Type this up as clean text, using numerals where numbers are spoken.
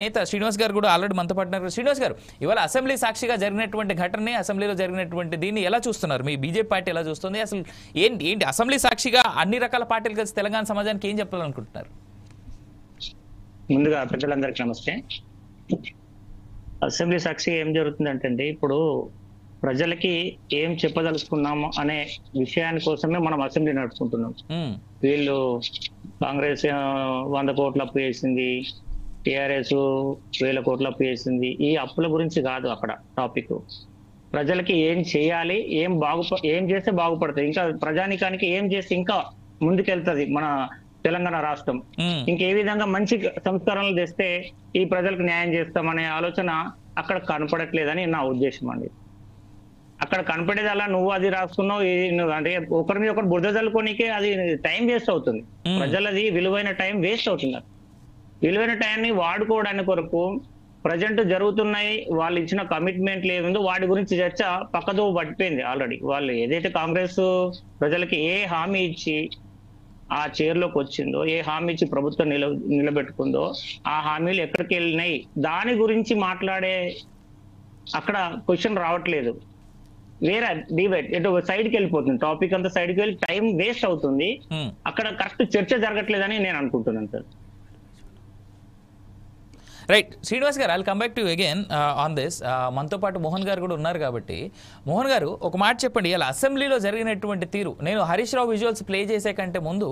నేత శ్రీనివాస్ గారు కూడా ఆల్రెడీ మనతో పాటు శ్రీనివాస్ గారు ఇవాళ అసెంబ్లీ సాక్షిగా జరిగినటువంటి ఘటనని అసెంబ్లీలో జరిగినటువంటి దీన్ని ఎలా చూస్తున్నారు మీ బీజేపీ పార్టీ ఎలా చూస్తుంది అసలు ఏంటి అసెంబ్లీ సాక్షిగా అన్ని రకాల పార్టీలు కలిసి తెలంగాణ సమాజానికి ఏం చెప్పాలనుకుంటున్నారు ముందుగా పెద్దలందరికీ నమస్తే అసెంబ్లీ సాక్షిగా ఏం జరుగుతుందంటే ఇప్పుడు ప్రజలకి ఏం చెప్పదలుచుకున్నాము అనే విషయాని కోసమే మనం అసెంబ్లీ నడుపుకుంటున్నాం వీళ్ళు కాంగ్రెస్ 100 కోట్ల అప్పు చేసింది టిఆర్ఎస్ 1000 కోట్ల అప్పు చేసింది ఈ అప్పుల గురించి కాదు అక్కడ టాపిక్ ప్రజలకి ఏం చేయాలి ఏం చేస్తే బాగుపడుతుంది ఇంకా ప్రజానికానికి ఏం చేస్తే ఇంకా ముందుకెళ్తుంది మన తెలంగాణ రాష్ట్రం ఇంకే విధంగా మంచి సంస్కరణలు తెస్తే ఈ ప్రజలకు న్యాయం చేస్తామనే ఆలోచన అక్కడ కనపడట్లేదని నా ఉద్దేశం అండి అక్కడ కనపడేది అలా నువ్వు అది రాసుకున్నావు అంటే ఒకరి మీద ఒకరు బురద చల్లుకోనికే అది టైం వేస్ట్ అవుతుంది ప్రజలది విలువైన టైం వేస్ట్ అవుతుంది విలువైన టైంని వాడుకోవడానికి కొరకు ప్రజెంట్ జరుగుతున్నాయి వాళ్ళు ఇచ్చిన కమిట్మెంట్లు ఏముందో వాటి గురించి చర్చ పక్కదో పట్టిపోయింది ఆల్రెడీ వాళ్ళు ఏదైతే కాంగ్రెస్ ప్రజలకి ఏ హామీ ఇచ్చి ఆ చైర్లోకి వచ్చిందో ఏ హామీ ఇచ్చి ప్రభుత్వం నిలబెట్టుకుందో ఆ హామీలు ఎక్కడికి వెళ్ళినాయి దాని గురించి మాట్లాడే అక్కడ క్వశ్చన్ రావట్లేదు వేరే డిబేట్ ఇటు సైడ్కి వెళ్ళిపోతుంది టాపిక్ అంతా సైడ్కి వెళ్ళి టైం వేస్ట్ అవుతుంది అక్కడ కరెక్ట్ చర్చ జరగట్లేదని నేను అనుకుంటున్నాను సార్ రైట్ శ్రీనివాస్ గారు I'll come back to again on this మనతో పాటు మోహన్ గారు కూడా ఉన్నారు కాబట్టి మోహన్ గారు ఒక మాట చెప్పండి ఇలా అసెంబ్లీలో జరిగినటువంటి తీరు నేను హరీష్ రావు విజువల్స్ ప్లే చేసే కంటే ముందు